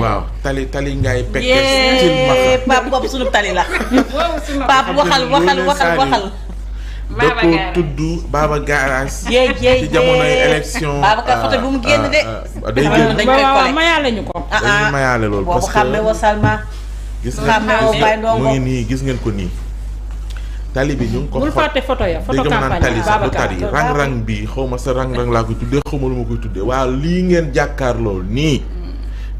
waaw tali ngaay Pekes cil maxa Pape boobu sunu tali la. Pape waxal. da ko tudd Baba Garage jéey ci jamonoy élection Babacar photo bu mu génn de. day génn dañ koy collé mayaale ñu ko. dañuy mayaale loolu boobu parce que xàmme woo Salma. gis xàmme woo Baye ngeen mu Ndongo. ngi nii gis ngeen ko nii tali bi ñu ngi ko bul fàtte photo ya photo dégg ma naan campagne tali sax du Babacar. tali rang-rang bi xaw ma sa rang-rang laa koy tuddee xaw ma lu ma koy tuddee waaw lii ngeen jàkkaar loolu nii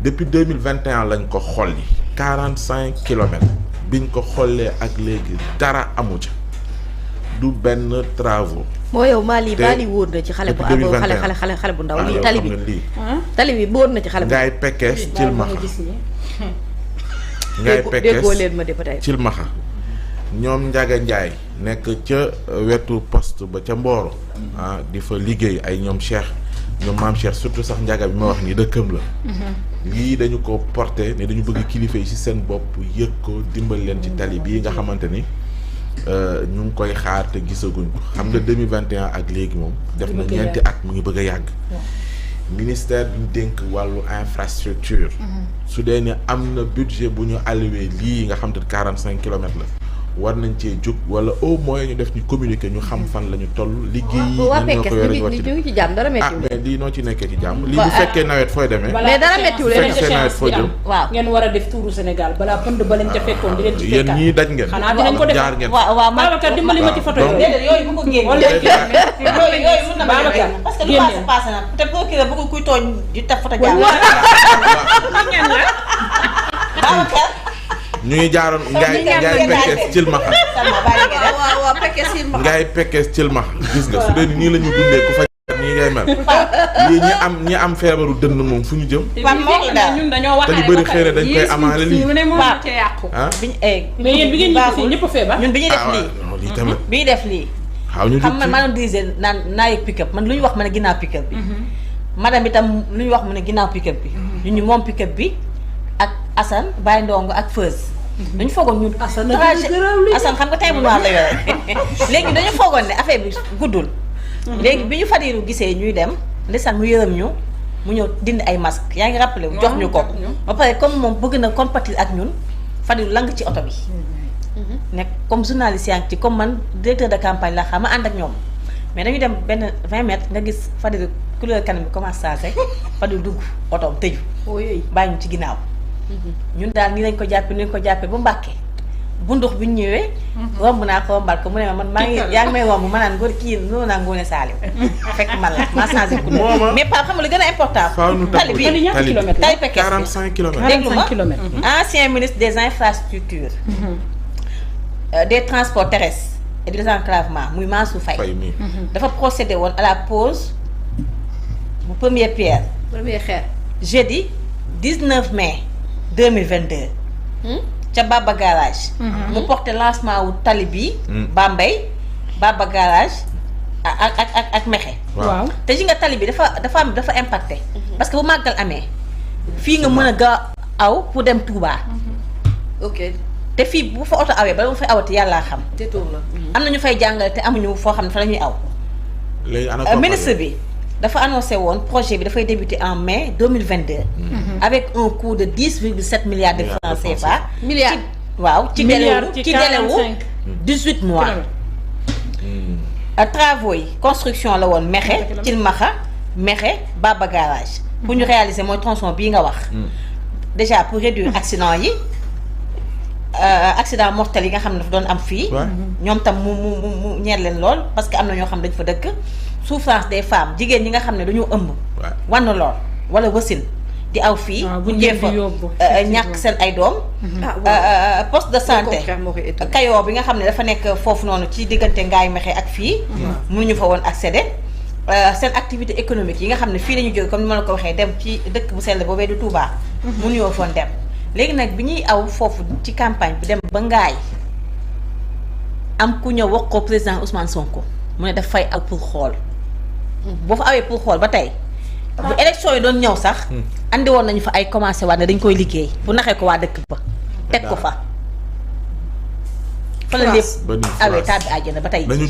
depuis 2021 lañ ko xolli 45 kilomètres biñ ko xollee ak léegi dara amu ca du benn travaux moo yow Mali te wóor na ci xale bu depuis 2021 xale bu ndaw lii yow tali xam bi nga lii tali bi wóor na ci xale bu ngaay Pekes Cilmaxa ngaay déggoo leen Pekes ma de ba tey. Cilmaxa ñoom Njaga Njaay nekk ca wetu poste ba ca Mboro di fa liggéey ay ñoom Cheikh ñoom maam Cheikh surtout sax Njaga bi ma wax nii dëkkam la lii dañu ko porté ne dañu bëgg kilifa yi ci seen bopp yëg ko dimbal leen ci tali bii nga xamante ni ñu ngi koy xaar te gisaguñ ko xam nga 2021 ak léegi moom def na ñeenti at mu ngi bëgg a yàgg ministère bi ñu dénk wàllu infrastructure su dee ni am na budget bu ñu alloué lii nga xam te 45 kilomètres la war nañ cee jóg wala au moins ñu def ñu communiquer ñu xam fan la ñu toll liggéey yi waa ñoo ko yore ñu Pekes ñu ngi ci jàmm dara méttiwul. mais lii noo ci nekkee ci jàmm lii bu fekkee nawet fooy demee Mais dara méttiwul leen seen nawet foo jëm waaw. ngeen war a def tuuru Sénégal balaa pënd ba leen ca fekkoon di leen ci yéen fekkaat. ñii daj ngeen xanaa dinañ ko def jaar ngeen waaw Babacar dimbali ma ci photo donc- yooyu. déedéet yooyu bu ko génne. Wala yooyu mën na ma Babacar, demee parce que lu génneel. passé na te procureur bëgg kuy tooñ di taf photo jàll. Babacar. ñu ngi jaaroon ngaay Pekes Cilmaxa Salma bàyyi nga def. waaw Pekes yi ma ngaay Pekes Cilmaxa gis nga su dee nii la ñu dundee ku fa nii ngay mel lii ñi am feebaru dënn moom fu ñu jëm Pape ma wax la daal. ñun dañoo te ñu bëri xëy na dañ koy amaale lii mu ne moom Pape. ca yàqu. ah biñ mais yéen bi ngeen ñibbisi ñëpp a feebar. ñun bi ñuy def lii non lii tamit bi ñuy def lii xaw ñu xam man maa doon disé naan naa yëg pick-up man lu ñu wax ma ne ginnaaw pick-up bi madame itam lu ñu wax mu ne ginnaaw pick-up bi ñun ñu moom pick-up bi ak Assane Baye Ndongo ak Feuz dañu foogoon ñun Assane Assane xam nga tey bu noir la yore léegi dañu foogoon ne affaire bi guddul léegi bi ñu Fadilou gisee ñuy dem ndeysaan mu yërëm ñu mu ñëw dindi ay masque yaa ngi rappelé wu jox ñu ko ba pare comme moom bëgg na compatir ak ñun Fadilou lang ci oto bi nekk comme journaliste yaa ngi ci comme man directeur de campagne la xam ma ànd ak ñoom mais dañu dem benn 20 mètres nga gis Fadilou couleur kanam bi commencé changé Fadilou dugg otoom tëju bàyyi ñu ci ginnaaw ñun daal nii lañ ko jàppee ni lañ ko jàppee ba Mbàkke bu ndox bi ñu ñëwee romb naa ko rombal ko mu ne ma man maa ngi yaa ngi may romb ma naan góor kii noonu naa Ngoné Saliou fekk man la maa changé couleur mais Pape xam nga lu gën a important faaw ñu tali bi tali ñaata kilomètres la tali Pekes 45 kilomètres déglu ma 45 kilomètres. ancien ministre des infrastructures des transports terrestres et du désenclavement muy Mansour Faye fay mii dafa procédé woon à la pose bu première pierre premier xeer. jeudi 19 mai 2022 ca Baba Garage mu porté lancement wu tali bi Bambey Baba Garage ak Mexe waaw. te ji nga tali bi dafa impacté parce que bu màggal amee fii nga mën a ga aw pour dem Touba ok te fii bu fa oto awee bala mu fay awati yàllaa xam détour la. am na ñu fay jàngale te amuñu foo xam ne fa la ñuy aw léegi ana ministre bi dafa annoncé woon projet bi dafay débuter en mai 2022 avec un coût de 10,7 milliards de francs CFA milliard. waaw ci Milliard délai ci ci délai wu 45 18 mois travaux yi construction la woon Mexe Cilmaxa Mexe Baba Garage pour ñu réaliser mooy tronçon bii nga wax déjà pour réduire accident yi accident mortel yi nga xam ne dafa doon am fii ñoom tam mu ñeer leen lool parce que am na ñoo xam dañ fa dëkk souffrance des femmes jigéen ñi nga xam ne dañoo ëmb wann lool wala wasin di aw fii bu njee fa ñàkk seen ay doom poste de santé Kayoor bi nga xam ne dafa nekk foofu noonu ci diggante Ngaay Mexe ak fii mënuñu fa woon accéder seen activité économique yi nga xam ne fii lañu jóge comme ni ma la ko waxee dem ci dëkk bu sell boobee du Touba mënuñoo foon dem léegi nag bi ñuy aw foofu ci campagne bi dem ba Ngaay am ku ñëw wax ko président Ousmane Sonko mu ne daf fay aw pour xool boo fa awee pour xool ba tey bu élection yi doon ñëw sax andi woon nañu fa ay commencé waat ne dañ koy liggéey bu naxee ko waa dëkk ba teg ko fa fa la lépp awee tàbbi àjjana ba tey dañu